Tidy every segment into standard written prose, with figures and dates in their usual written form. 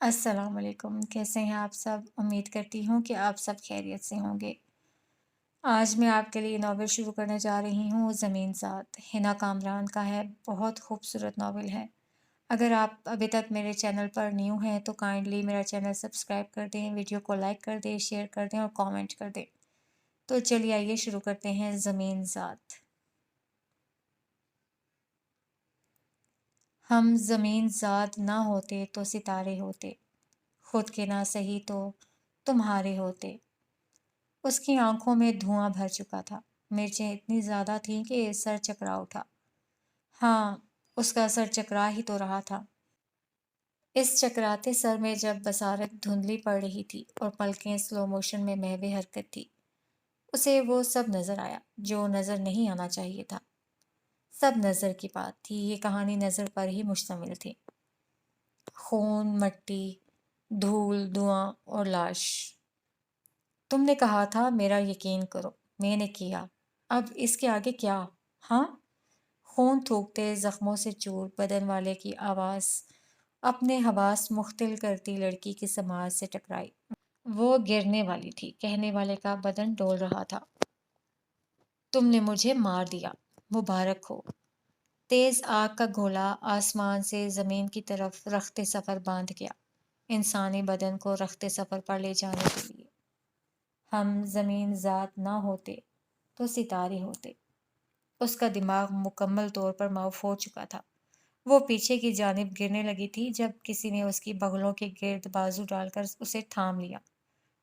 السلام علیکم، کیسے ہیں آپ سب؟ امید کرتی ہوں کہ آپ سب خیریت سے ہوں گے۔ آج میں آپ کے لیے ناول شروع کرنے جا رہی ہوں، زمین ذات، حنا کامران کا ہے۔ بہت خوبصورت ناول ہے۔ اگر آپ ابھی تک میرے چینل پر نیو ہیں تو کائنڈلی میرا چینل سبسکرائب کر دیں، ویڈیو کو لائک کر دیں، شیئر کر دیں اور کامنٹ کر دیں۔ تو چلیے آئیے شروع کرتے ہیں زمین ذات۔ ہم زمین ذات نہ ہوتے تو ستارے ہوتے، خود کے نہ سہی تو تمہارے ہوتے۔ اس کی آنکھوں میں دھواں بھر چکا تھا، مرچیں اتنی زیادہ تھیں کہ سر چکرا اٹھا۔ ہاں، اس کا سر چکرا ہی تو رہا تھا۔ اس چکراتے سر میں جب بصارت دھندلی پڑ رہی تھی اور پلکیں سلو موشن میں محو حرکت تھی، اسے وہ سب نظر آیا جو نظر نہیں آنا چاہیے تھا۔ سب نظر کی بات تھی، یہ کہانی نظر پر ہی مشتمل تھی۔ خون، مٹی، دھول، دھواں اور لاش۔ تم نے کہا تھا میرا یقین کرو، میں نے کیا، اب اس کے آگے کیا؟ ہاں؟ خون تھوکتے زخموں سے چور بدن والے کی آواز اپنے حواس مختل کرتی لڑکی کی سماعت سے ٹکرائی۔ وہ گرنے والی تھی، کہنے والے کا بدن ڈول رہا تھا۔ تم نے مجھے مار دیا، مبارک ہو۔ تیز آگ کا گولا آسمان سے زمین کی طرف رخت سفر باندھ گیا، انسانی بدن کو رخت سفر پر لے جانے کے لیے۔ ہم زمین ذات نہ ہوتے تو ستارے ہوتے۔ اس کا دماغ مکمل طور پر معاف ہو چکا تھا۔ وہ پیچھے کی جانب گرنے لگی تھی جب کسی نے اس کی بغلوں کے گرد بازو ڈال کر اسے تھام لیا۔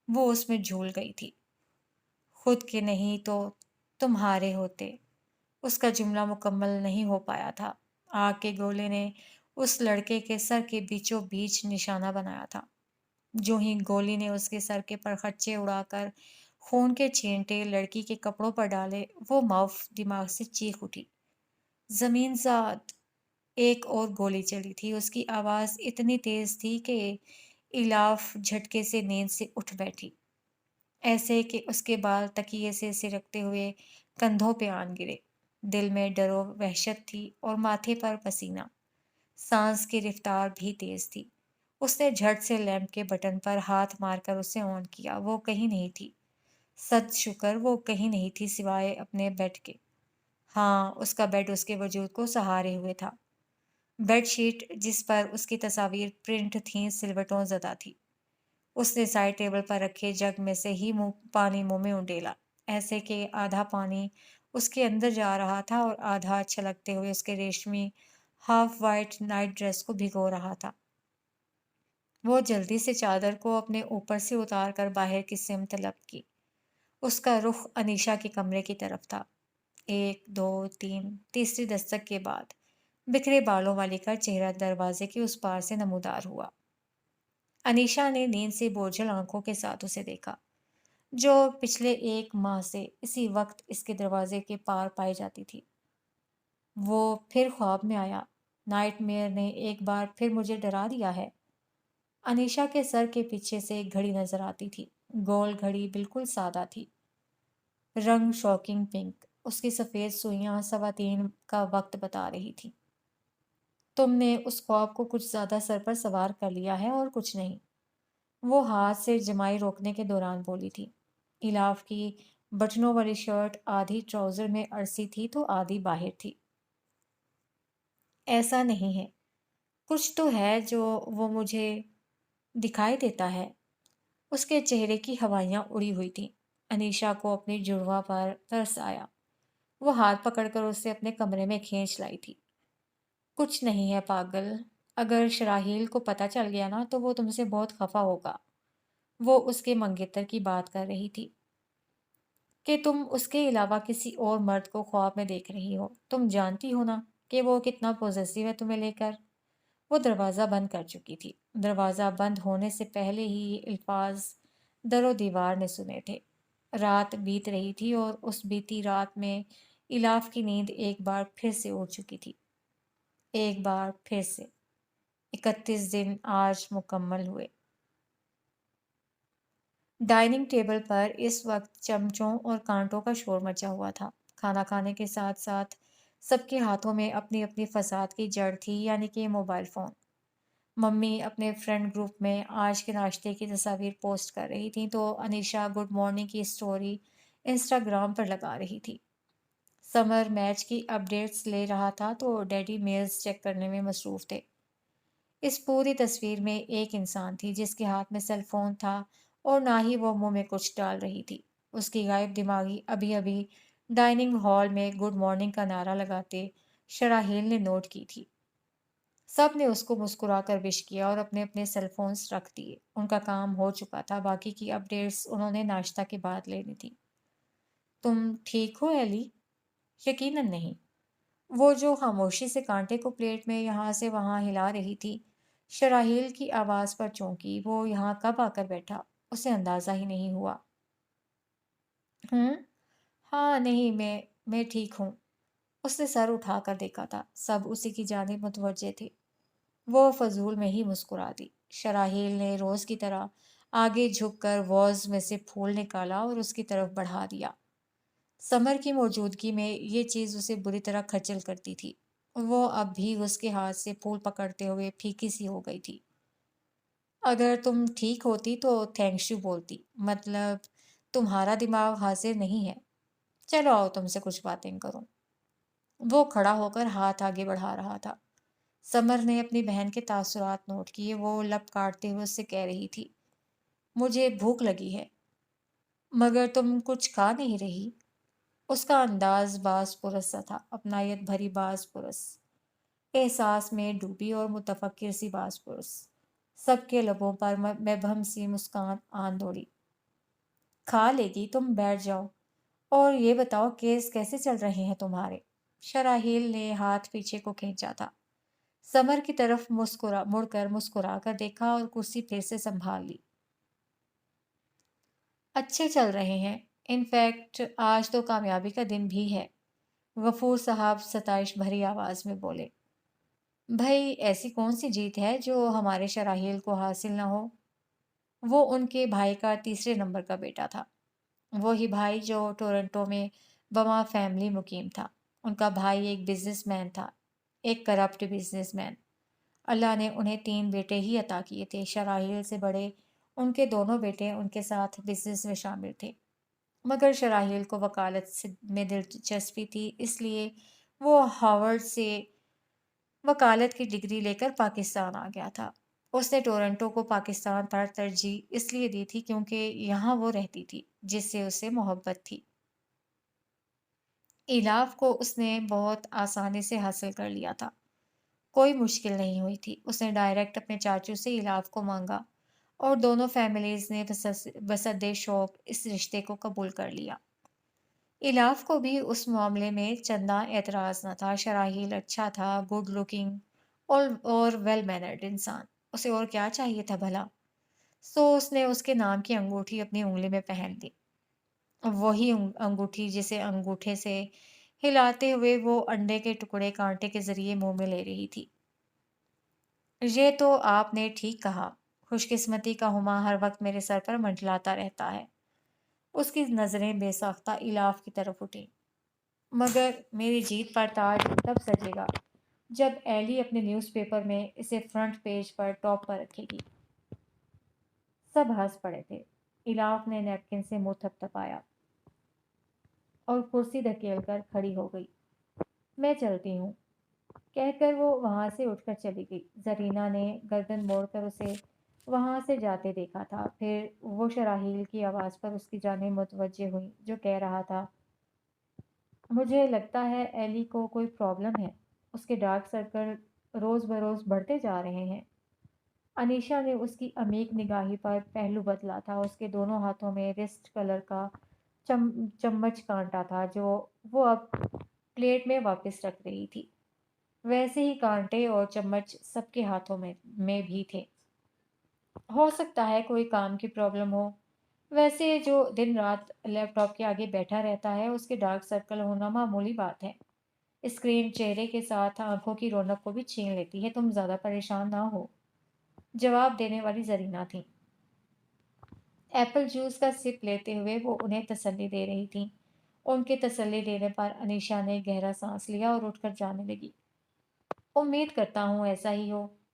وہ اس میں جھول گئی تھی۔ خود کے نہیں تو تمہارے ہوتے۔ اس کا جملہ مکمل نہیں ہو پایا تھا۔ آگ کے گولے نے اس لڑکے کے سر کے بیچوں بیچ نشانہ بنایا تھا۔ جو ہی گولی نے اس کے سر کے پرخچے اڑا کر خون کے چھینٹے لڑکی کے کپڑوں پر ڈالے، وہ معاف دماغ سے چیخ اٹھی، زمین ذات! ایک اور گولی چلی تھی۔ اس کی آواز اتنی تیز تھی کہ الاف جھٹکے سے نیند سے اٹھ بیٹھی، ایسے کہ اس کے بال تکیے سے سرکتے ہوئے کندھوں پہ آن گرے۔ دل میں ڈر و وحشت تھی اور ماتھے پر پسینہ۔ سانس کی رفتار بھی تیز تھی۔ اس نے جھٹ سے لیمپ کے بٹن پر ہاتھ مار کر اسے آن کیا۔ وہ کہیں نہیں تھی، صد شکر وہ کہیں نہیں تھی سوائے اپنے بیڈ کے۔ ہاں، اس کا بیڈ اس کے وجود کو سہارے ہوئے تھا۔ بیڈ شیٹ جس پر اس کی تصاویر پرنٹ تھیں سلوٹوں زدہ تھی۔ اس نے سائڈ ٹیبل پر رکھے جگ میں سے ہی پانی منہ میں انڈیلا، ایسے کہ آدھا پانی اس کے اندر جا رہا تھا اور آدھا چھلکتے ہوئے اس کے ریشمی ہاف وائٹ نائٹ ڈریس کو بھگو رہا تھا۔ وہ جلدی سے چادر کو اپنے اوپر سے اتار کر باہر کی سمت لپک کی۔ اس کا رخ انیشا کے کمرے کی طرف تھا۔ ایک، دو، تین، تیسری دستک کے بعد بکھرے بالوں والی کا چہرہ دروازے کے اس پار سے نمودار ہوا۔ انیشا نے نیند سے بوجھل آنکھوں کے ساتھ اسے دیکھا، جو پچھلے ایک ماہ سے اسی وقت اس کے دروازے کے پار پائی جاتی تھی۔ وہ پھر خواب میں آیا۔ نائٹ میئر نے ایک بار پھر مجھے ڈرا دیا ہے۔ انیشا کے سر کے پیچھے سے ایک گھڑی نظر آتی تھی، گول گھڑی، بالکل سادہ تھی، رنگ شوکنگ پنک۔ اس کی سفید سوئیاں 3:15 کا وقت بتا رہی تھی۔ تم نے اس خواب کو کچھ زیادہ سر پر سوار کر لیا ہے اور کچھ نہیں، وہ ہاتھ سے جمائی روکنے کے دوران بولی تھی۔ الاف کی بٹنوں والی شرٹ آدھی ٹراؤزر میں اڑسی تھی تو آدھی باہر تھی۔ ایسا نہیں ہے، کچھ تو ہے جو وہ مجھے دکھائی دیتا ہے۔ اس کے چہرے کی ہوائیاں اڑی ہوئی تھیں۔ انیشا کو اپنی جڑواں پر ترس آیا۔ وہ ہاتھ پکڑ کر اسے اپنے کمرے میں کھینچ لائی تھی۔ کچھ نہیں ہے پاگل، اگر شراحیل کو پتہ چل گیا نا تو وہ تم سے بہت خفا ہوگا۔ وہ اس کے منگیتر کی بات کر رہی تھی کہ تم اس کے علاوہ کسی اور مرد کو خواب میں دیکھ رہی ہو۔ تم جانتی ہو نا کہ وہ کتنا پوزیسو ہے تمہیں لے کر۔ وہ دروازہ بند کر چکی تھی۔ دروازہ بند ہونے سے پہلے ہی یہ الفاظ در و دیوار نے سنے تھے۔ رات بیت رہی تھی اور اس بیتی رات میں الاف کی نیند ایک بار پھر سے اڑ چکی تھی۔ ایک بار پھر سے 31 دن آج مکمل ہوئے۔ ڈائننگ ٹیبل پر اس وقت چمچوں اور کانٹوں کا شور مچا ہوا تھا۔ کھانا کھانے کے ساتھ ساتھ سب کے ہاتھوں میں اپنی اپنی فساد کی جڑ تھی، یعنی کہ موبائل فون۔ ممی اپنے فرینڈ گروپ میں آج کے ناشتے کی تصاویر پوسٹ کر رہی تھیں تو انیشا گڈ مارننگ کی اسٹوری انسٹاگرام پر لگا رہی تھی۔ سمر میچ کی اپڈیٹس لے رہا تھا تو ڈیڈی میلز چیک کرنے میں مصروف تھے۔ اس پوری تصویر میں ایک انسان تھی جس کے ہاتھ میں سیل فون تھا اور نہ ہی وہ منہ میں کچھ ڈال رہی تھی۔ اس کی غائب دماغی ابھی ابھی ڈائننگ ہال میں گڈ مارننگ کا نعرہ لگاتے شراحیل نے نوٹ کی تھی۔ سب نے اس کو مسکرا کر وش کیا اور اپنے اپنے سیل فونز رکھ دیے۔ ان کا کام ہو چکا تھا، باقی کی اپڈیٹس انہوں نے ناشتہ کے بعد لینی تھی۔ تم ٹھیک ہو ایلی؟ یقیناً نہیں۔ وہ جو خاموشی سے کانٹے کو پلیٹ میں یہاں سے وہاں ہلا رہی تھی، شراحیل کی آواز پر چونکی۔ وہ یہاں کب آ کر بیٹھا؟ اسے اندازہ ہی نہیں ہوا۔ ہوں؟ ہاں نہیں، میں ٹھیک ہوں۔ اس نے سر اٹھا کر دیکھا تھا، سب اسی کی جانب متوجہ تھے۔ وہ فضول میں ہی مسکرا دی۔ شراحیل نے روز کی طرح آگے جھک کر واز میں سے پھول نکالا اور اس کی طرف بڑھا دیا۔ سمر کی موجودگی میں یہ چیز اسے بری طرح کھچل کرتی تھی۔ وہ اب بھی اس کے ہاتھ سے پھول پکڑتے ہوئے پھیکی سی ہو گئی تھی۔ اگر تم ٹھیک ہوتی تو تھینکس یو بولتی، مطلب تمہارا دماغ حاضر نہیں ہے۔ چلو آؤ تم سے کچھ باتیں کروں۔ وہ کھڑا ہو کر ہاتھ آگے بڑھا رہا تھا۔ سمر نے اپنی بہن کے تاثرات نوٹ کیے۔ وہ لب کاٹتے ہوئے اس سے کہہ رہی تھی، مجھے بھوک لگی ہے۔ مگر تم کچھ کھا نہیں رہی؟ اس کا انداز باز پرس سا تھا، اپنائیت بھری باز پرس، احساس میں ڈوبی اور متفکر سی باز پرس۔ سب کے لبوں پر مبہم سی مسکان آن دوڑی۔ کھا لے گی، تم بیٹھ جاؤ اور یہ بتاؤ کیس کیسے چل رہے ہیں تمہارے؟ شراحیل نے ہاتھ پیچھے کو کھینچا تھا۔ سمر کی طرف مڑ کر مسکرا کر دیکھا اور کرسی پھر سے سنبھال لی۔ اچھے چل رہے ہیں، انفیکٹ آج تو کامیابی کا دن بھی ہے، غفور صاحب ستائش بھری آواز میں بولے۔ بھائی ایسی کون سی جیت ہے جو ہمارے شراحیل کو حاصل نہ ہو؟ وہ ان کے بھائی کا تیسرے نمبر کا بیٹا تھا، وہی بھائی جو ٹورنٹو میں بما فیملی مقیم تھا۔ ان کا بھائی ایک بزنس مین تھا، ایک کرپٹ بزنس مین۔ اللہ نے انہیں 3 بیٹے ہی عطا کیے تھے۔ شراحیل سے بڑے ان کے دونوں بیٹے ان کے ساتھ بزنس میں شامل تھے، مگر شراحیل کو وکالت میں دلچسپی تھی، اس لیے وہ ہارورڈ سے وکالت کی ڈگری لے کر پاکستان آ گیا تھا۔ اس نے ٹورنٹو کو پاکستان پر ترجیح اس لیے دی تھی کیونکہ یہاں وہ رہتی تھی جس سے اسے محبت تھی۔ ایلاف کو اس نے بہت آسانی سے حاصل کر لیا تھا، کوئی مشکل نہیں ہوئی تھی۔ اس نے ڈائریکٹ اپنے چاچو سے ایلاف کو مانگا اور دونوں فیملیز نے بسد شوق اس رشتے کو قبول کر لیا۔ ایلاف کو بھی اس معاملے میں چندہ اعتراض نہ تھا۔ شراحیل اچھا تھا، گڈ لکنگ اور ویل مینرڈ انسان، اسے اور کیا چاہیے تھا بھلا؟ سو اس نے اس کے نام کی انگوٹھی اپنی انگلی میں پہن دی، وہی انگوٹھی جسے انگوٹھے سے ہلاتے ہوئے وہ انڈے کے ٹکڑے کانٹے کے ذریعے منہ میں لے رہی تھی۔ یہ تو آپ نے ٹھیک کہا، خوش قسمتی کا ہما ہر وقت میرے سر پر منڈلاتا رہتا ہے۔ اس کی نظریں بے ساختہ ایلاف کی طرف اٹھیں۔ مگر میری جیت پر تاج تب سجے گا جب ایلی اپنے نیوز پیپر میں اسے فرنٹ پیج پر ٹاپ پر رکھے گی۔ سب ہنس پڑے تھے۔ ایلاف نے نیپکن سے منہ تھپتھپایا اور کرسی دھکیل کر کھڑی ہو گئی۔ میں چلتی ہوں، کہہ کر وہ وہاں سے اٹھ کر چلی گئی۔ زرینہ نے گردن موڑ کر اسے وہاں سے جاتے دیکھا تھا، پھر وہ شراحیل کی آواز پر اس کی جانب متوجہ ہوئی جو کہہ رہا تھا، مجھے لگتا ہے ایلی کو کوئی پرابلم ہے، اس کے ڈارک سرکل روز بروز بڑھتے جا رہے ہیں۔ انیشا نے اس کی عمیق نگاہی پر پہلو بدلا تھا۔ اس کے دونوں ہاتھوں میں رسٹ کلر کا چمچ کانٹا تھا جو وہ اب پلیٹ میں واپس رکھ رہی تھی۔ ویسے ہی کانٹے اور چمچ سب کے ہاتھوں میں بھی تھے۔ ہو سکتا ہے کوئی کام کی پرابلم ہو، ویسے جو دن رات لیپ ٹاپ کے آگے بیٹھا رہتا ہے اس کے ڈارک سرکل ہونا معمولی بات ہے۔ اسکرین چہرے کے ساتھ آنکھوں کی رونق کو بھی چھین لیتی ہے، تم زیادہ پریشان نہ ہو، جواب دینے والی زرینہ تھی۔ ایپل جوس کا سپ لیتے ہوئے وہ انہیں تسلی دے رہی تھیں۔ ان کے تسلی دینے پر انیشا نے گہرا سانس لیا اور اٹھ کر جانے لگی۔ امید کرتا ہوں ایسا ہی ہو،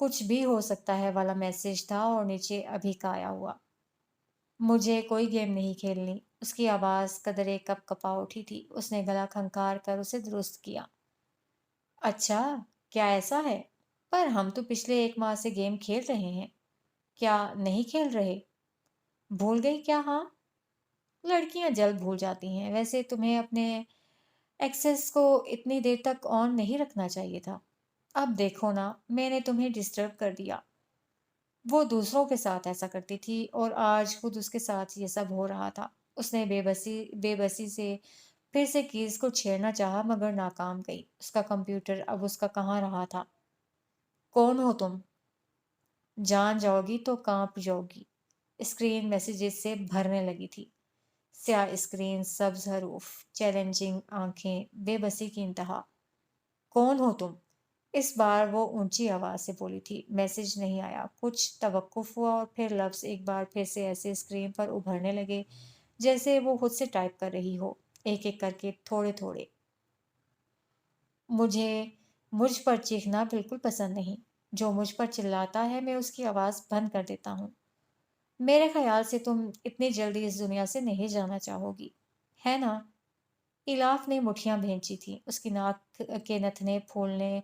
کچھ بھی ہو سکتا ہے والا میسج تھا اور نیچے ابھی کا آیا ہوا۔ مجھے کوئی گیم نہیں کھیلنی۔ اس کی آواز قدرے کپ کپا اٹھی تھی۔ اس نے گلا کھنکار کر اسے درست کیا۔ اچھا، کیا ایسا ہے؟ پر ہم تو پچھلے 1 ماہ سے گیم کھیل رہے ہیں۔ کیا نہیں کھیل رہے؟ بھول گئی کیا؟ ہاں، لڑکیاں جلد بھول جاتی ہیں۔ ویسے تمہیں اپنے ایکسس کو اتنی دیر تک آن نہیں رکھنا چاہیے تھا۔ اب دیکھو نا، میں نے تمہیں ڈسٹرب کر دیا۔ وہ دوسروں کے ساتھ ایسا کرتی تھی اور آج خود اس کے ساتھ یہ سب ہو رہا تھا۔ اس نے بے بسی سے پھر سے کیز کو چھیڑنا چاہا مگر ناکام گئی۔ اس کا کمپیوٹر اب اس کا کہاں رہا تھا۔ کون ہو تم؟ جان جاؤ گی تو کانپ جاؤ گی۔ اسکرین میسیجز سے بھرنے لگی تھی۔ سیاہ اسکرین، سبز حروف، چیلنجنگ آنکھیں، بے بسی کی انتہا۔ کون ہو تم؟ اس بار وہ اونچی آواز سے بولی تھی۔ میسج نہیں آیا۔ کچھ توقف ہوا اور پھر لفظ ایک بار پھر سے ایسے اسکرین پر ابھرنے لگے جیسے وہ خود سے ٹائپ کر رہی ہو، ایک ایک کر کے، تھوڑے تھوڑے۔ مجھ پر چیخنا بالکل پسند نہیں۔ جو مجھ پر چلاتا ہے میں اس کی آواز بند کر دیتا ہوں۔ میرے خیال سے تم اتنی جلدی اس دنیا سے نہیں جانا چاہو گی، ہے نا؟ الاف نے مٹھیاں بھینچی تھیں۔ اس کی ناک کے نتنے پھولنے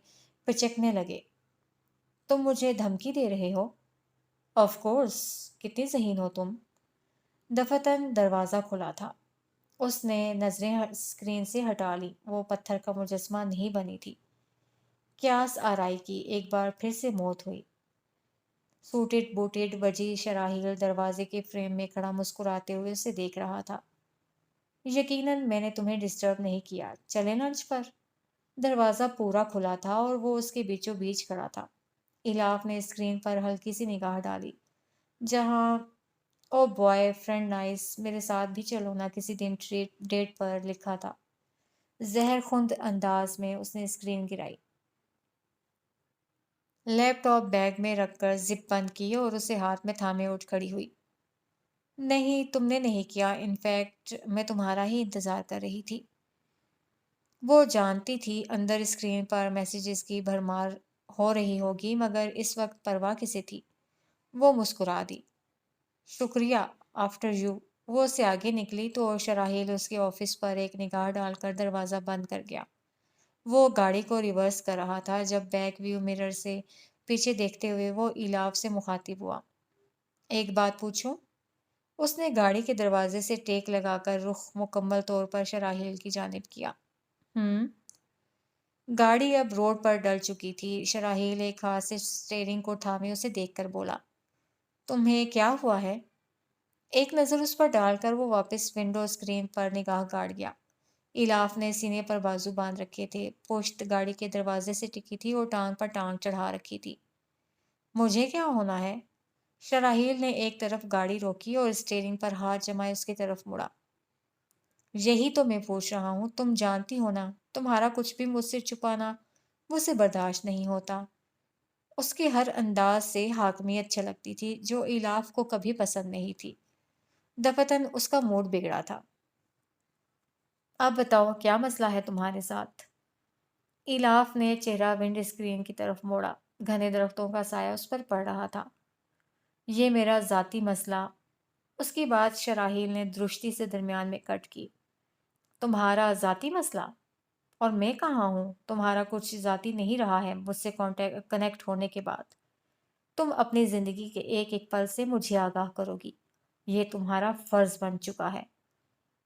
پچکنے لگے۔ تم مجھے دھمکی دے رہے ہو؟ آف کورس، کتنی ذہین ہو تم۔ دفتن دروازہ کھلا تھا۔ اس نے نظریں اسکرین سے ہٹا لی۔ وہ پتھر کا مجسمہ نہیں بنی تھی۔ کیاس آرائی کی ایک بار پھر سے موت ہوئی۔ سوٹڈ بوٹڈ وجی شراحیل دروازے کے فریم میں کھڑا مسکراتے ہوئے اسے دیکھ رہا تھا۔ یقیناً میں نے تمہیں ڈسٹرب نہیں کیا۔ چلے لنچ پر؟ دروازہ پورا کھلا تھا اور وہ اس کے بیچوں بیچ کھڑا تھا۔ الاف نے اسکرین پر ہلکی سی نگاہ ڈالی جہاں او بوائے فرینڈ نائس، میرے ساتھ بھی چلو نا کسی دن ڈیٹ پر لکھا تھا۔ زہر خوند انداز میں اس نے اسکرین گرائی، لیپ ٹاپ بیگ میں رکھ کر زپ بند کی اور اسے ہاتھ میں تھامے اٹھ کھڑی ہوئی۔ نہیں، تم نے نہیں کیا، انفیکٹ میں تمہارا ہی انتظار کر رہی تھی۔ وہ جانتی تھی اندر اسکرین پر میسیجز کی بھرمار ہو رہی ہوگی مگر اس وقت پرواہ کسے تھی۔ وہ مسکرا دی۔ شکریہ، آفٹر یو۔ وہ اس سے آگے نکلی تو شراحیل اس کے آفس پر ایک نگاہ ڈال کر دروازہ بند کر گیا۔ وہ گاڑی کو ریورس کر رہا تھا جب بیک ویو مرر سے پیچھے دیکھتے ہوئے وہ الاف سے مخاطب ہوا۔ ایک بات پوچھوں؟ اس نے گاڑی کے دروازے سے ٹیک لگا کر رخ مکمل طور پر شراحیل کی جانب کیا۔ گاڑی اب روڈ پر ڈل چکی تھی۔ شراحیل ایک ہاتھ سے اسٹیئرنگ کو تھامے اسے دیکھ کر بولا، تمہیں کیا ہوا ہے؟ ایک نظر اس پر ڈال کر وہ واپس ونڈو اسکرین پر نگاہ گاڑ گیا۔ الاف نے سینے پر بازو باندھ رکھے تھے، پشت گاڑی کے دروازے سے ٹکی تھی اور ٹانگ پر ٹانگ چڑھا رکھی تھی۔ مجھے کیا ہونا ہے؟ شراحیل نے ایک طرف گاڑی روکی اور اسٹیئرنگ پر ہاتھ جمائے اس کی طرف مڑا۔ یہی تو میں پوچھ رہا ہوں، تم جانتی ہو نا، تمہارا کچھ بھی مجھ سے چھپانا مجھ سے برداشت نہیں ہوتا۔ اس کے ہر انداز سے حاکمیت چھلکتی تھی جو الاف کو کبھی پسند نہیں تھی۔ دفتن اس کا موڈ بگڑا تھا۔ اب بتاؤ کیا مسئلہ ہے تمہارے ساتھ؟ الاف نے چہرہ ونڈ اسکرین کی طرف موڑا۔ گھنے درختوں کا سایہ اس پر پڑ رہا تھا۔ یہ میرا ذاتی مسئلہ۔ اس کی بات شراحیل نے درشتی سے درمیان میں کٹ کی۔ تمہارا ذاتی مسئلہ؟ اور میں کہاں ہوں؟ تمہارا کچھ ذاتی نہیں رہا ہے مجھ سے کنیکٹ ہونے کے بعد۔ تم اپنی زندگی کے ایک ایک پل سے مجھے آگاہ کرو گی۔ یہ تمہارا فرض بن چکا ہے۔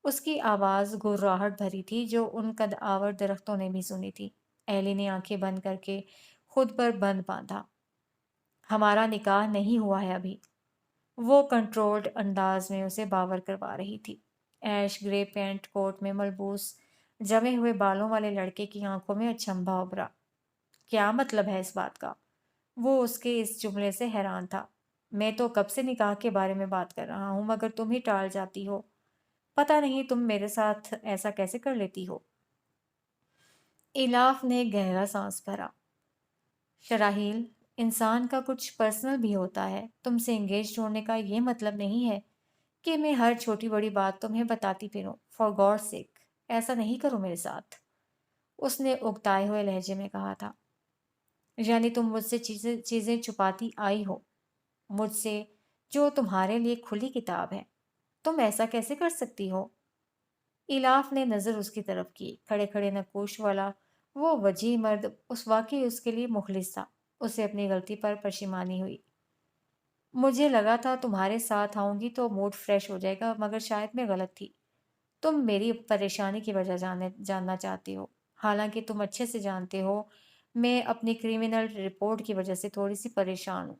اس کی آواز گھرراہٹ بھری تھی جو ان قد آور درختوں نے بھی سنی تھی۔ ایلی نے آنکھیں بند کر کے خود پر بند باندھا۔ ہمارا نکاح نہیں ہوا ہے ابھی۔ وہ کنٹرولڈ انداز میں اسے باور کروا رہی تھی۔ ایش گرے پینٹ کوٹ میں ملبوس جمے ہوئے بالوں والے لڑکے کی آنکھوں میں اچنبھا ابھرا۔ کیا مطلب ہے اس بات کا؟ وہ اس کے اس جملے سے حیران تھا۔ میں تو کب سے نکاح کے بارے میں بات کر رہا ہوں مگر تم ہی ٹال جاتی ہو۔ پتہ نہیں تم میرے ساتھ ایسا کیسے کر لیتی ہو۔ الاف نے گہرا سانس بھرا۔ شراحیل، انسان کا کچھ پرسنل بھی ہوتا ہے۔ تم سے انگیج ہونے کا یہ مطلب نہیں ہے کہ میں ہر چھوٹی بڑی بات تمہیں بتاتی پھروں۔ فار گاڈ سیک، ایسا نہیں کرو میرے ساتھ، اس نے اکتائے ہوئے لہجے میں کہا تھا۔ یعنی تم مجھ سے چیزیں چیزیں چھپاتی آئی ہو، مجھ سے جو تمہارے لیے کھلی کتاب ہے۔ تم ایسا کیسے کر سکتی ہو؟ ایلاف نے نظر اس کی طرف کی۔ کھڑے کھڑے نقوش والا وہ وجیح مرد واقعی اس کے لیے مخلص تھا۔ اسے اپنی غلطی پر پشیمانی ہوئی۔ مجھے لگا تھا تمہارے ساتھ آؤں گی تو موڈ فریش ہو جائے گا، مگر شاید میں غلط تھی۔ تم میری پریشانی کی وجہ جاننا چاہتی ہو، حالانکہ تم اچھے سے جانتے ہو میں اپنی کریمنل رپورٹ کی وجہ سے تھوڑی سی پریشان ہوں،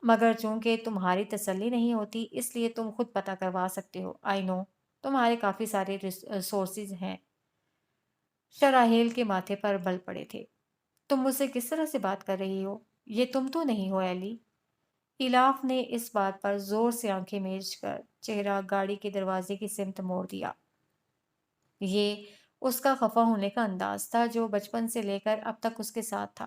مگر چونکہ تمہاری تسلی نہیں ہوتی اس لیے تم خود پتہ کروا سکتے ہو۔ آئی نو تمہارے کافی سارے سورسز ہیں۔ شراحیل کے ماتھے پر بل پڑے تھے۔ تم مجھ سے کس طرح سے بات کر رہی ہو؟ یہ تم تو نہیں ہو ایلی؟ ایلاف نے اس بات پر زور سے آنکھیں میج کر چہرہ گاڑی کے دروازے کی سمت موڑ دیا۔ یہ اس کا خفا ہونے کا انداز تھا جو بچپن سے لے کر اب تک اس کے ساتھ تھا۔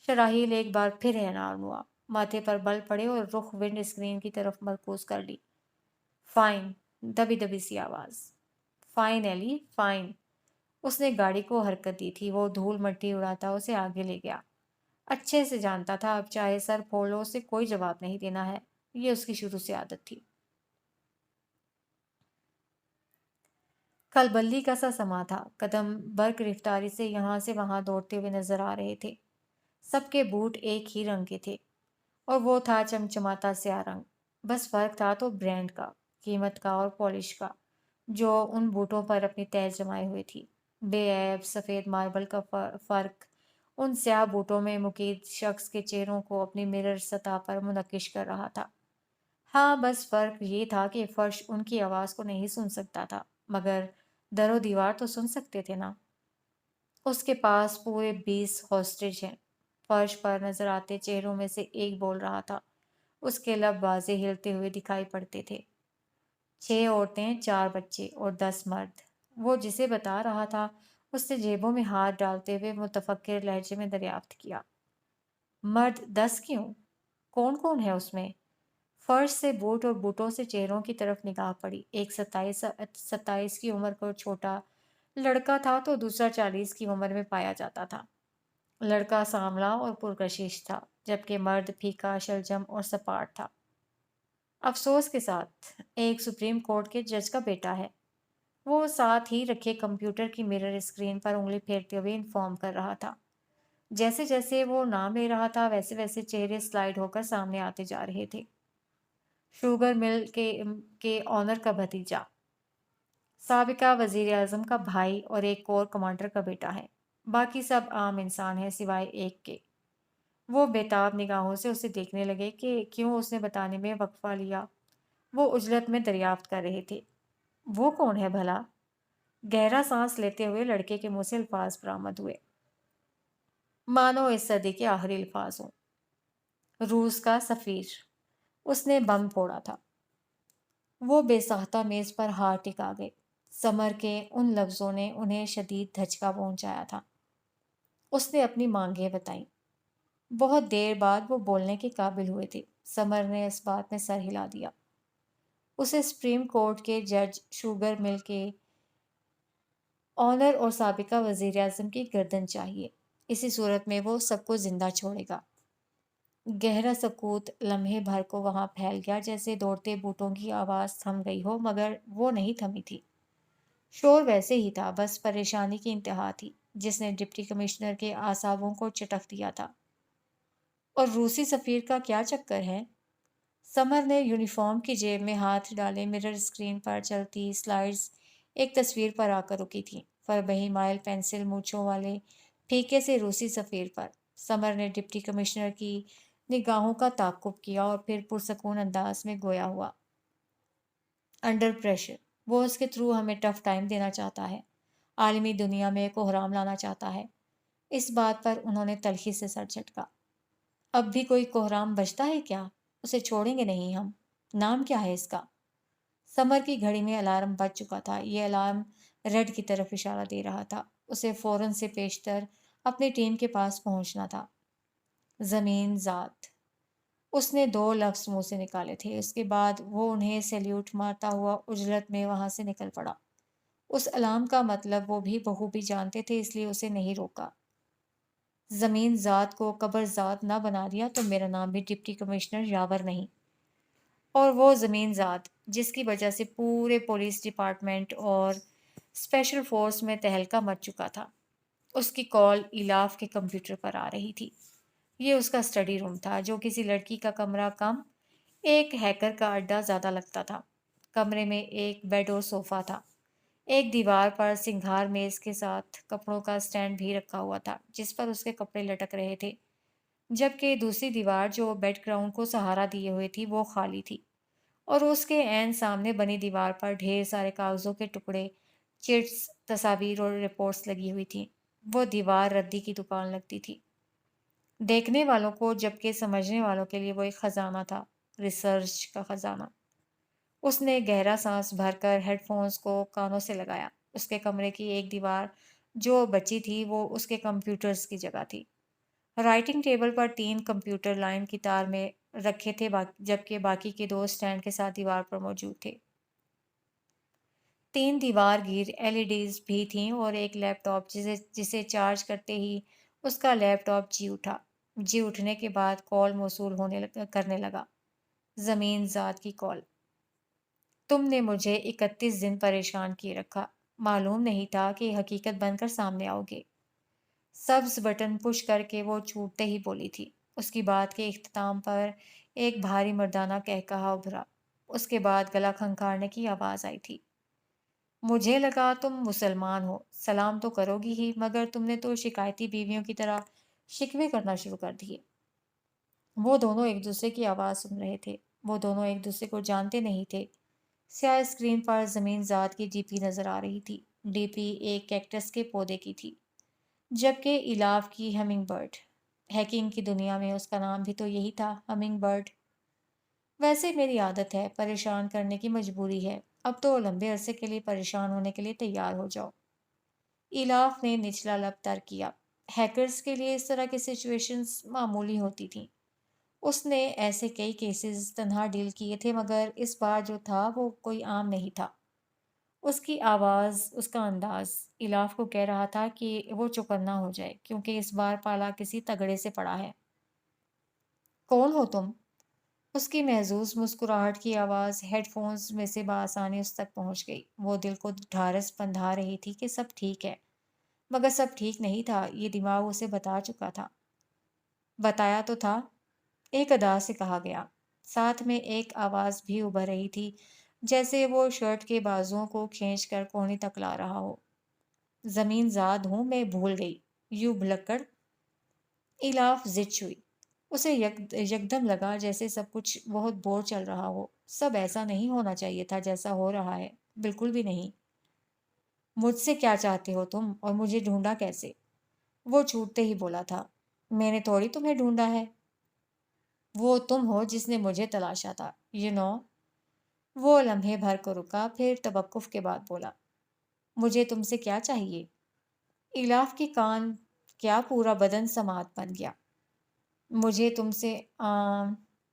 شراحیل ایک بار پھر حیران ہوا، ماتھے پر بل پڑے اور رخ ونڈ اسکرین کی طرف مرکوز کر لی۔ فائن، دبی دبی سی آواز۔ فائن ایلی، فائن۔ اس نے گاڑی کو حرکت دی تھی۔ وہ دھول مٹی اڑاتا اسے آگے لے گیا۔ اچھے سے جانتا تھا اب چاہے سر پھوڑ لو اسے کوئی جواب نہیں دینا ہے۔ یہ اس کی شروع سے عادت تھی۔ کل بلی کا سا سما تھا۔ قدم برق رفتاری سے یہاں سے وہاں دوڑتے ہوئے نظر آ رہے تھے۔ سب کے بوٹ ایک ہی رنگ کے تھے اور وہ تھا چمچماتا سیاہ رنگ۔ بس فرق تھا تو برانڈ کا، قیمت کا اور پالش کا، جو ان بوٹوں پر اپنی تہہ جمائے ہوئے تھی۔ بے عیب سفید ماربل کا فرق ان سیاہ بوٹوں میں مقید شخص کے چہروں کو اپنی مرر سطح پر منعکس کر رہا تھا۔ ہاں بس فرق یہ تھا کہ فرش ان کی آواز کو نہیں سن سکتا تھا، مگر در و دیوار تو سن سکتے تھے نا۔ اس کے پاس پورے 20 ہوسٹیج ہیں۔ فرش پر نظر آتے چہروں میں سے ایک بول رہا تھا۔ اس کے لب واضح ہلتے ہوئے دکھائی پڑتے تھے۔ 6 عورتیں، 4 بچے اور 10 مرد۔ وہ جسے بتا رہا تھا اس نے جیبوں میں ہاتھ ڈالتے ہوئے متفکر لہجے میں دریافت کیا۔ مرد 10 کیوں؟ کون کون ہے اس میں؟ فرش سے بوٹ اور بوٹوں سے چہروں کی طرف نگاہ پڑی۔ ایک 27 کی عمر کا چھوٹا لڑکا تھا تو دوسرا 40 کی عمر میں پایا جاتا تھا۔ لڑکا سانولا اور پرکشش تھا، جبکہ مرد پھیکا، شلجم اور سپاٹ تھا۔ افسوس کے ساتھ ایک سپریم کورٹ کے جج کا بیٹا ہے، وہ ساتھ ہی رکھے کمپیوٹر کی مرر اسکرین پر انگلی پھیرتے ہوئے انفارم کر رہا تھا۔ جیسے جیسے وہ نام لے رہا تھا ویسے ویسے چہرے سلائیڈ ہو کر سامنے آتے جا رہے تھے۔ شوگر مل کے آنر کا بھتیجا، سابقہ وزیر اعظم کا بھائی اور ایک کور کمانڈر کا بیٹا ہے۔ باقی سب عام انسان ہیں سوائے ایک کے۔ وہ بےتاب نگاہوں سے اسے دیکھنے لگے کہ کیوں اس نے بتانے میں وقفہ لیا۔ وہ عجلت میں دریافت کر رہے تھے، وہ کون ہے بھلا؟ گہرا سانس لیتے ہوئے لڑکے کے منہ سے الفاظ برآمد ہوئے، مانو اس صدی کے آخری الفاظ ہوں۔ روس کا سفیر، اس نے بم پھوڑا تھا۔ وہ بے ساختہ میز پر ہاتھ ٹکا گئے۔ سمر کے ان لفظوں نے انہیں شدید دھچکا پہنچایا تھا۔ اس نے اپنی مانگیں بتائیں۔ بہت دیر بعد وہ بولنے کے قابل ہوئے تھے۔ سمر نے اس بات میں سر ہلا دیا۔ اسے سپریم کورٹ کے جج، شوگر مل کے آنر اور سابقہ وزیر اعظم کی گردن چاہیے۔ اسی صورت میں وہ سب کو زندہ چھوڑے گا۔ گہرا سکوت لمحے بھر کو وہاں پھیل گیا، جیسے دوڑتے بوٹوں کی آواز تھم گئی ہو، مگر وہ نہیں تھمی تھی۔ شور ویسے ہی تھا، بس پریشانی کی انتہا تھی جس نے ڈپٹی کمشنر کے اعصابوں کو چٹک دیا تھا۔ اور روسی سفیر کا کیا چکر ہے؟ سمر نے یونیفارم کی جیب میں ہاتھ ڈالے۔ مرر اسکرین پر چلتی سلائیڈز ایک تصویر پر آ کر رکی تھیں، فربہی مائل پینسل مونچھوں والے پھیکے سے روسی سفیر پر۔ سمر نے ڈپٹی کمشنر کی نگاہوں کا تعاقب کیا اور پھر پرسکون انداز میں گویا ہوا۔ انڈر پریشر، وہ اس کے تھرو ہمیں ٹف ٹائم دینا چاہتا ہے، عالمی دنیا میں کوحرام لانا چاہتا ہے۔ اس بات پر انہوں نے تلخی سے سر جھٹکا۔ اب بھی کوئی کوحرام بچتا ہے کیا؟ اسے چھوڑیں گے نہیں ہم۔ نام کیا ہے اس کا؟ سمر کی گھڑی میں الارم بج چکا تھا۔ یہ الارم ریڈ کی طرف اشارہ دے رہا تھا۔ اسے فوراً سے پیشتر اپنی ٹیم کے پاس پہنچنا تھا۔ زمین ذات۔ اس نے 2 لفظ منہ سے نکالے تھے، اس کے بعد وہ انہیں سیلیوٹ مارتا ہوا عجلت میں وہاں سے نکل پڑا۔ اس الارم کا مطلب وہ بھی بخوبی جانتے تھے، اس لیے اسے نہیں روکا۔ زمین ذات کو قبر ذات نہ بنا دیا تو میرا نام بھی ڈپٹی کمشنر یاور نہیں۔ اور وہ زمین ذات جس کی وجہ سے پورے پولیس ڈپارٹمنٹ اور اسپیشل فورس میں تہلکہ مچ چکا تھا، اس کی کال الاف کے کمپیوٹر پر آ رہی تھی۔ یہ اس کا اسٹڈی روم تھا، جو کسی لڑکی کا کمرہ کم ایک ہیکر کا اڈا زیادہ لگتا تھا۔ کمرے میں ایک بیڈ اور صوفہ تھا۔ ایک دیوار پر سنگھار میز کے ساتھ کپڑوں کا سٹینڈ بھی رکھا ہوا تھا جس پر اس کے کپڑے لٹک رہے تھے، جبکہ دوسری دیوار جو بیڈ گراؤنڈ کو سہارا دیے ہوئے تھی وہ خالی تھی، اور اس کے عین سامنے بنی دیوار پر ڈھیر سارے کاغذوں کے ٹکڑے، چٹس، تصاویر اور رپورٹس لگی ہوئی تھیں۔ وہ دیوار ردی کی دکان لگتی تھی، دیکھنے والوں کو جبکہ سمجھنے والوں کے لیے وہ ایک خزانہ تھا، ریسرچ کا خزانہ۔ اس نے گہرا سانس بھر کر ہیڈ فونز کو کانوں سے لگایا۔ اس کے کمرے کی ایک دیوار جو بچی تھی وہ اس کے کمپیوٹرز کی جگہ تھی۔ رائٹنگ ٹیبل پر 3 کمپیوٹر لائن کی تار میں رکھے تھے، جبکہ باقی کے 2 سٹینڈ کے ساتھ دیوار پر موجود تھے۔ 3 دیوار گیر LEDs بھی تھیں اور ایک لیپ ٹاپ جسے چارج کرتے ہی اس کا لیپ ٹاپ جی اٹھا۔ جی اٹھنے کے بعد کال موصول کرنے لگا۔ زمین ذات کی کال: تم نے مجھے 31 دن پریشان کیے رکھا، معلوم نہیں تھا کہ حقیقت بن کر سامنے آؤ گے۔ سبز بٹن پش کر کے وہ چھوٹتے ہی بولی تھی۔ اس کی بات کے اختتام پر ایک بھاری مردانہ قہقہا ابھرا۔ اس کے بعد گلا کھنکھارنے کی آواز آئی تھی۔ مجھے لگا تم مسلمان ہو، سلام تو کرو گی ہی، مگر تم نے تو شکایتی بیویوں کی طرح شکوے کرنا شروع کر دیے۔ وہ دونوں ایک دوسرے کی آواز سن رہے تھے، وہ دونوں ایک دوسرے کو جانتے نہیں تھے۔ سیاہ اسکرین پر زمین ذات کی ڈی پی نظر آ رہی تھی۔ ڈی پی ایک کیکٹس کے پودے کی تھی، جبکہ الاف کی ہمنگ برڈ۔ ہیکنگ کی دنیا میں اس کا نام بھی تو یہی تھا، ہمنگ برڈ۔ ویسے میری عادت ہے، پریشان کرنے کی مجبوری ہے، اب تو لمبے عرصے کے لیے پریشان ہونے کے لیے تیار ہو جاؤ۔ الاف نے نچلا لب تر کیا۔ ہیکرز کے لیے اس طرح کی سچویشنز معمولی ہوتی تھیں۔ اس نے ایسے کئی کیسز تنہا ڈیل کیے تھے، مگر اس بار جو تھا وہ کوئی عام نہیں تھا۔ اس کی آواز، اس کا انداز الاف کو کہہ رہا تھا کہ وہ چوکنا ہو جائے، کیونکہ اس بار پالا کسی تگڑے سے پڑا ہے۔ کون ہو تم؟ اس کی محظوظ مسکراہٹ کی آواز ہیڈ فونز میں سے بآسانی اس تک پہنچ گئی۔ وہ دل کو ڈھارس بندھا رہی تھی کہ سب ٹھیک ہے، مگر سب ٹھیک نہیں تھا، یہ دماغ اسے بتا چکا تھا۔ بتایا تو تھا، ایک ادا سے کہا گیا، ساتھ میں ایک آواز بھی ابھر رہی تھی جیسے وہ شرٹ کے بازوؤں کو کھینچ کر کونی تک لا رہا ہو۔ زمین زاد ہوں میں، بھول گئی، یوں بھلکڑ۔ الاف زچ ہوئی۔ اسے یکدم لگا جیسے سب کچھ بہت بور چل رہا ہو۔ سب ایسا نہیں ہونا چاہیے تھا جیسا ہو رہا ہے، بالکل بھی نہیں۔ مجھ سے کیا چاہتے ہو تم، اور مجھے ڈھونڈا کیسے؟ وہ چھوٹتے ہی بولا تھا۔ میں نے تھوڑی تمہیں ڈھونڈا ہے، وہ تم ہو جس نے مجھے تلاشا تھا، وہ لمحے بھر کو رکا، پھر توقف کے بعد بولا، مجھے تم سے کیا چاہیے؟ الاف کی کان کیا پورا بدن سماعت بن گیا۔ مجھے تم سے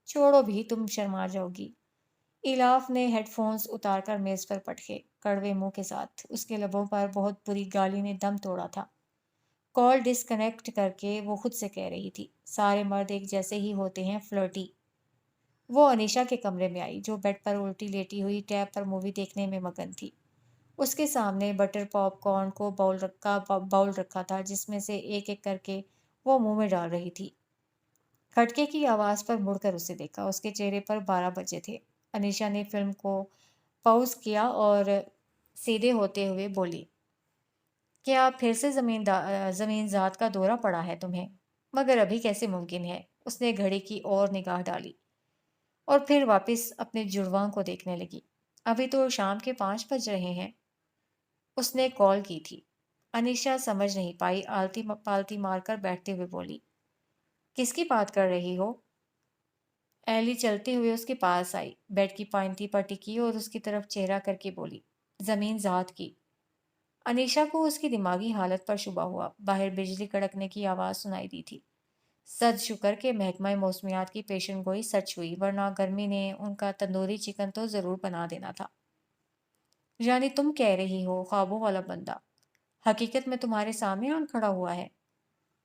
چھوڑو بھی، تم شرما جاؤ گی۔ الاف نے ہیڈ فونز اتار کر میز پر پٹکے، کڑوے منہ کے ساتھ۔ اس کے لبوں پر بہت بری گالی نے دم توڑا تھا۔ کال ڈسکنیکٹ کر کے وہ خود سے کہہ رہی تھی، سارے مرد ایک جیسے ہی ہوتے ہیں، فلرٹی۔ وہ انیشا کے کمرے میں آئی، جو بیڈ پر الٹی لیٹی ہوئی ٹیب پر مووی دیکھنے میں مگن تھی۔ اس کے سامنے بٹر پاپ کارن کو باؤل رکھا تھا، جس میں سے ایک ایک کر کے وہ منہ میں ڈال رہی تھی۔ کھٹکے کی آواز پر مڑ کر اسے دیکھا، اس کے چہرے پر 12 بجے تھے۔ انیشا نے فلم کو پاؤز کیا اور سیدھے ہوتے ہوئے بولی، کیا پھر سے زمین ذات کا دورہ پڑا ہے تمہیں؟ مگر ابھی کیسے ممکن ہے؟ اس نے گھڑی کی اور نگاہ ڈالی اور پھر واپس اپنے جڑواں کو دیکھنے لگی۔ ابھی تو شام کے 5 بج رہے ہیں۔ اس نے کال کی تھی۔ انیشا سمجھ نہیں پائی، پالتی مار کر بیٹھتے ہوئے بولی، کس کی بات کر رہی ہو؟ ایلی چلتے ہوئے اس کے پاس آئی، بیڈ کی پائنتی پر ٹکی اور اس کی طرف چہرہ کر کے بولی، زمین ذات کی۔ انیشا کو اس کی دماغی حالت پر شبہ ہوا۔ باہر بجلی کڑکنے کی آواز سنائی دی تھی۔ صد شکر کہ محکمہ موسمیات کی پیشن گوئی سچ ہوئی، ورنہ گرمی نے ان کا تندوری چکن تو ضرور بنا دینا تھا۔ یعنی تم کہہ رہی ہو خوابوں والا بندہ حقیقت میں تمہارے سامنے آن کھڑا ہوا ہے؟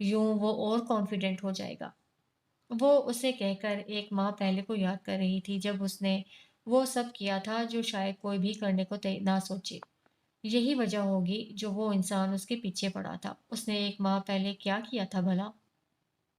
یوں وہ اور کانفیڈنٹ ہو جائے گا۔ وہ اسے کہہ کر ایک ماہ پہلے کو یاد کر رہی تھی جب اس نے وہ سب کیا تھا جو شاید کوئی بھی کرنے کو نہ سوچے۔ یہی وجہ ہوگی جو وہ انسان اس کے پیچھے پڑا تھا۔ اس نے ایک ماہ پہلے کیا کیا تھا بھلا؟